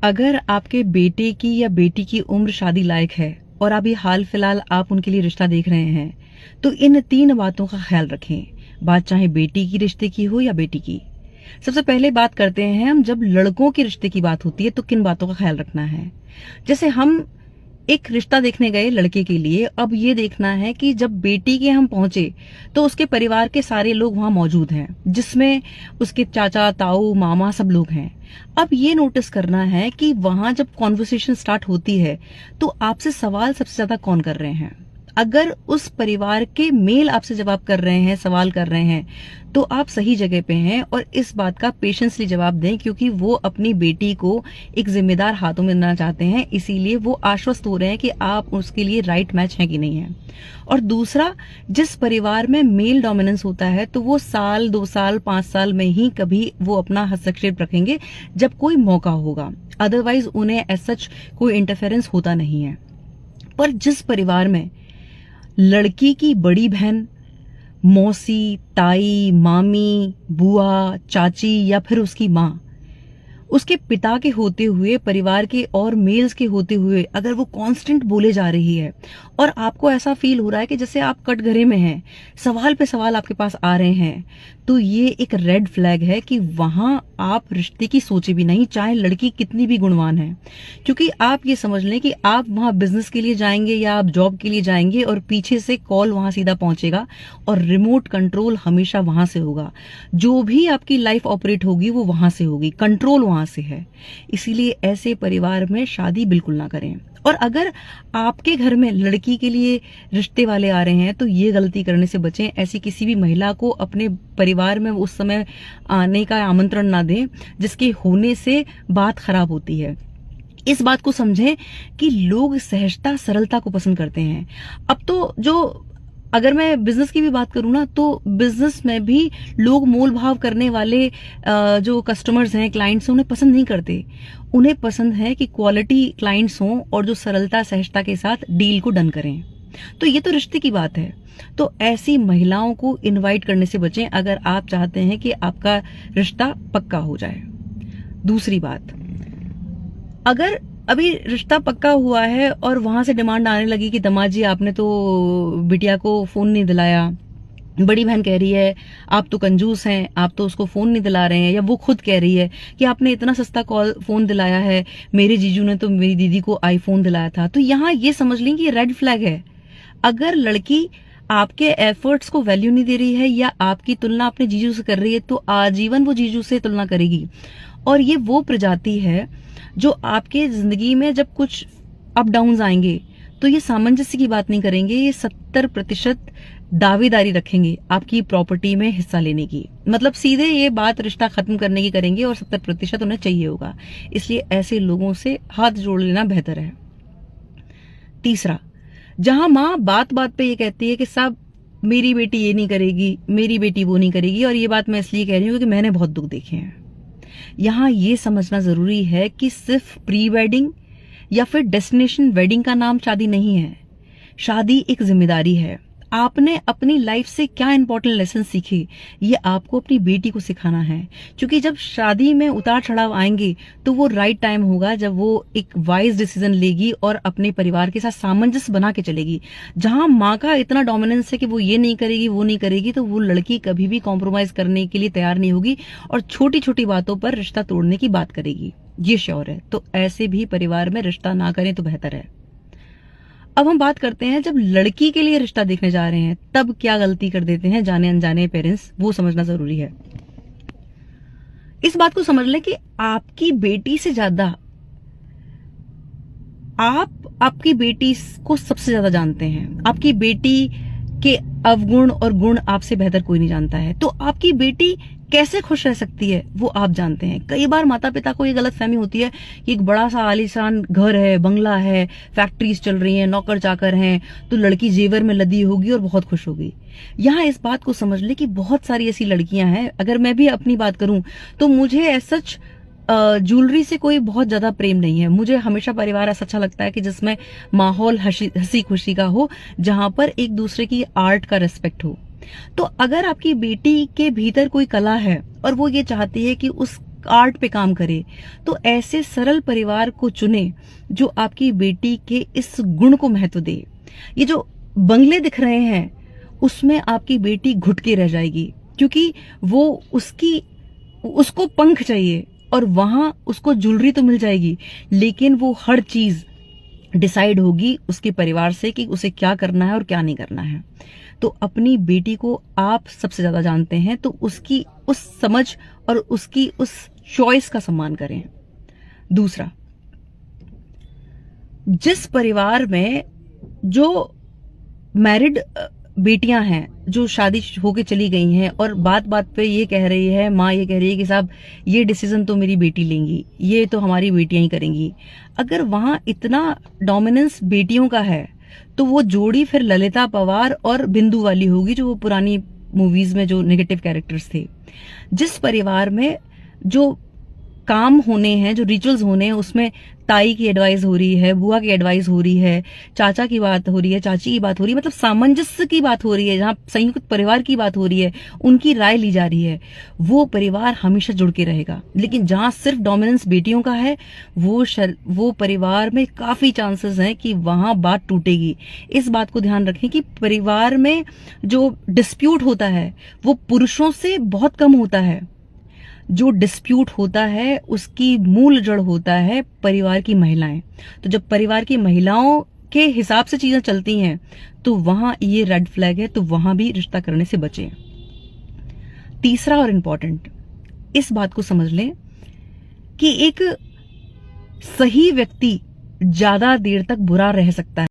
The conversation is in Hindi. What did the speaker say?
अगर आपके बेटे की या बेटी की उम्र शादी लायक है और अभी हाल फिलहाल आप उनके लिए रिश्ता देख रहे हैं, तो इन 3 बातों का ख्याल रखें। बात चाहे बेटी की रिश्ते की हो या बेटी की। सबसे पहले बात करते हैं हम, जब लड़कों के रिश्ते की बात होती है तो किन बातों का ख्याल रखना है। जैसे हम एक रिश्ता देखने गए लड़के के लिए, अब ये देखना है कि जब बेटी के हम पहुंचे तो उसके परिवार के सारे लोग वहां मौजूद हैं, जिसमें उसके चाचा, ताऊ, मामा सब लोग हैं। अब ये नोटिस करना है कि वहां जब कॉन्वर्सेशन स्टार्ट होती है तो आपसे सवाल सबसे ज्यादा कौन कर रहे हैं। अगर उस परिवार के मेल आपसे जवाब कर रहे हैं, सवाल कर रहे हैं, तो आप सही जगह पे हैं और इस बात का पेशेंसली जवाब दें, क्योंकि वो अपनी बेटी को एक जिम्मेदार हाथों में देना चाहते हैं, इसीलिए वो आश्वस्त हो रहे हैं कि आप उसके लिए राइट मैच हैं कि नहीं है। और दूसरा, जिस परिवार में मेल डोमिनेंस होता है तो वो साल, 2 साल, 5 साल में ही कभी वो अपना हस्तक्षेप रखेंगे जब कोई मौका होगा, अदरवाइज उन्हें एज सच कोई इंटरफेरेंस होता नहीं है। पर जिस परिवार में लड़की की बड़ी बहन, मौसी, ताई, मामी, बुआ, चाची या फिर उसकी माँ, उसके पिता के होते हुए, परिवार के और मेल्स के होते हुए अगर वो कांस्टेंट बोले जा रही है और आपको ऐसा फील हो रहा है कि जैसे आप कटघरे में हैं, सवाल पे सवाल आपके पास आ रहे हैं, तो ये एक रेड फ्लैग है कि वहां आप रिश्ते की सोचे भी नहीं, चाहे लड़की कितनी भी गुणवान है। क्योंकि आप ये समझ लें कि आप वहां बिजनेस के लिए जाएंगे या आप जॉब के लिए जाएंगे और पीछे से कॉल वहां सीधा पहुंचेगा और रिमोट कंट्रोल हमेशा वहां से होगा। जो भी आपकी लाइफ ऑपरेट होगी वो वहां से होगी, कंट्रोल वहां से है। इसीलिए ऐसे परिवार में शादी बिल्कुल ना करें। और अगर आपके घर में लड़की के लिए रिश्ते वाले आ रहे हैं तो ये गलती करने से बचें। ऐसी किसी भी महिला को अपने परिवार में उस समय आने का आमंत्रण ना दें जिसके होने से बात खराब होती है। इस बात को समझें कि लोग सहजता, सरलता को पसंद करते हैं। अब तो जो अगर मैं बिजनेस की भी बात करूं ना, तो बिजनेस में भी लोग मोल भाव करने वाले जो कस्टमर्स हैं, क्लाइंट्स हैं, उन्हें पसंद नहीं करते। उन्हें पसंद है कि क्वालिटी क्लाइंट्स हों और जो सरलता, सहजता के साथ डील को डन करें। तो ये तो रिश्ते की बात है। तो ऐसी महिलाओं को इनवाइट करने से बचें अगर आप चाहते हैं कि आपका रिश्ता पक्का हो जाए। दूसरी बात, अगर अभी रिश्ता पक्का हुआ है और वहां से डिमांड आने लगी कि दामाद जी आपने तो बिटिया को फोन नहीं दिलाया, बड़ी बहन कह रही है आप तो कंजूस हैं, आप तो उसको फोन नहीं दिला रहे हैं, या वो खुद कह रही है कि आपने इतना सस्ता फोन दिलाया है, मेरे जीजू ने तो मेरी दीदी को आईफोन दिलाया था, तो यहाँ ये समझ लें कि रेड फ्लैग है। अगर लड़की आपके एफर्ट्स को वैल्यू नहीं दे रही है या आपकी तुलना अपने जीजू से कर रही है तो आजीवन वो जीजू से तुलना करेगी। और ये वो प्रजाति है जो आपके जिंदगी में जब कुछ अप डाउन आएंगे तो ये सामंजस्य की बात नहीं करेंगे, ये 70% दावेदारी रखेंगे आपकी प्रॉपर्टी में हिस्सा लेने की। मतलब सीधे ये बात रिश्ता खत्म करने की करेंगे और 70% उन्हें चाहिए होगा। इसलिए ऐसे लोगों से हाथ जोड़ लेना बेहतर है। तीसरा, जहां माँ बात बात पे ये कहती है कि साहब मेरी बेटी ये नहीं करेगी, मेरी बेटी वो नहीं करेगी, और ये बात मैं इसलिए कह रही हूँ क्योंकि मैंने बहुत दुख देखे हैं। यहाँ ये समझना जरूरी है कि सिर्फ प्री वेडिंग या फिर डेस्टिनेशन वेडिंग का नाम शादी नहीं है। शादी एक जिम्मेदारी है। आपने अपनी लाइफ से क्या इंपॉर्टेंट लेसन सीखे, ये आपको अपनी बेटी को सिखाना है। क्योंकि जब शादी में उतार चढ़ाव आएंगे तो वो राइट टाइम होगा जब वो एक वाइज डिसीजन लेगी और अपने परिवार के साथ सामंजस्य बना के चलेगी। जहां माँ का इतना डोमिनेंस है कि वो ये नहीं करेगी, वो नहीं करेगी, तो वो लड़की कभी भी कॉम्प्रोमाइज करने के लिए तैयार नहीं होगी और छोटी छोटी बातों पर रिश्ता तोड़ने की बात करेगी, ये श्योर है। तो ऐसे भी परिवार में रिश्ता ना करें तो बेहतर है। अब हम बात करते हैं जब लड़की के लिए रिश्ता देखने जा रहे हैं तब क्या गलती कर देते हैं जाने अनजाने पेरेंट्स, वो समझना जरूरी है। इस बात को समझ लें कि आपकी बेटी से ज्यादा आप आपकी बेटी को सबसे ज्यादा जानते हैं। आपकी बेटी के अवगुण और गुण आपसे बेहतर कोई नहीं जानता है। तो आपकी बेटी कैसे खुश रह सकती है वो आप जानते हैं। कई बार माता पिता को ये गलत फहमी होती है कि एक बड़ा सा आलीशान घर है, बंगला है, फैक्ट्रीज चल रही हैं, नौकर चाकर हैं, तो लड़की जेवर में लदी होगी और बहुत खुश होगी। यहाँ इस बात को समझ ले कि बहुत सारी ऐसी लड़कियां हैं। अगर मैं भी अपनी बात करूं तो मुझे ऐसा ज्वेलरी से कोई बहुत ज्यादा प्रेम नहीं है। मुझे हमेशा परिवार ऐसा अच्छा लगता है कि जिसमें माहौल हंसी खुशी का हो, जहां पर एक दूसरे की आर्ट का रेस्पेक्ट हो। तो अगर आपकी बेटी के भीतर कोई कला है और वो ये चाहती है कि उस आर्ट पे काम करे। तो ऐसे सरल परिवार को चुने जो आपकी बेटी के इस गुण को महत्व दे। ये जो बंगले दिख रहे हैं उसमें आपकी बेटी घुट के रह जाएगी, क्योंकि वो उसको पंख चाहिए और वहां उसको ज्वेलरी तो मिल जाएगी, लेकिन वो हर चीज डिसाइड होगी उसके परिवार से कि उसे क्या करना है और क्या नहीं करना है। तो अपनी बेटी को आप सबसे ज्यादा जानते हैं, तो उसकी उस समझ और उसकी उस चॉइस का सम्मान करें। दूसरा, जिस परिवार में जो मैरिड बेटियां हैं जो शादी होके चली गई हैं और बात बात पे ये कह रही है, माँ ये कह रही है कि साहब ये डिसीजन तो मेरी बेटी लेंगी, ये तो हमारी बेटियां ही करेंगी, अगर वहां इतना डोमिनेंस बेटियों का है तो वो जोड़ी फिर ललिता पवार और बिंदु वाली होगी, जो वो पुरानी मूवीज में जो नेगेटिव कैरेक्टर्स थे। जिस परिवार में जो काम होने हैं, जो रिचुअल्स होने हैं, उसमें ताई की एडवाइस हो रही है, बुआ की एडवाइस हो रही है, चाचा की बात हो रही है, चाची की बात हो रही है, मतलब सामंजस्य की बात हो रही है, जहां संयुक्त परिवार की बात हो रही है, उनकी राय ली जा रही है, वो परिवार हमेशा जुड़ के रहेगा। लेकिन जहां सिर्फ डोमिनेंस बेटियों का है, वो परिवार में काफी चांसेस हैं कि वहां बात टूटेगी। इस बात को ध्यान रखें कि परिवार में जो डिस्प्यूट होता है वो पुरुषों से बहुत कम होता है। जो डिस्प्यूट होता है उसकी मूल जड़ होता है परिवार की महिलाएं। तो जब परिवार की महिलाओं के हिसाब से चीजें चलती हैं तो वहां ये रेड फ्लैग है, तो वहां भी रिश्ता करने से बचें। तीसरा और इम्पोर्टेंट, इस बात को समझ लें कि एक सही व्यक्ति ज्यादा देर तक बुरा रह सकता है।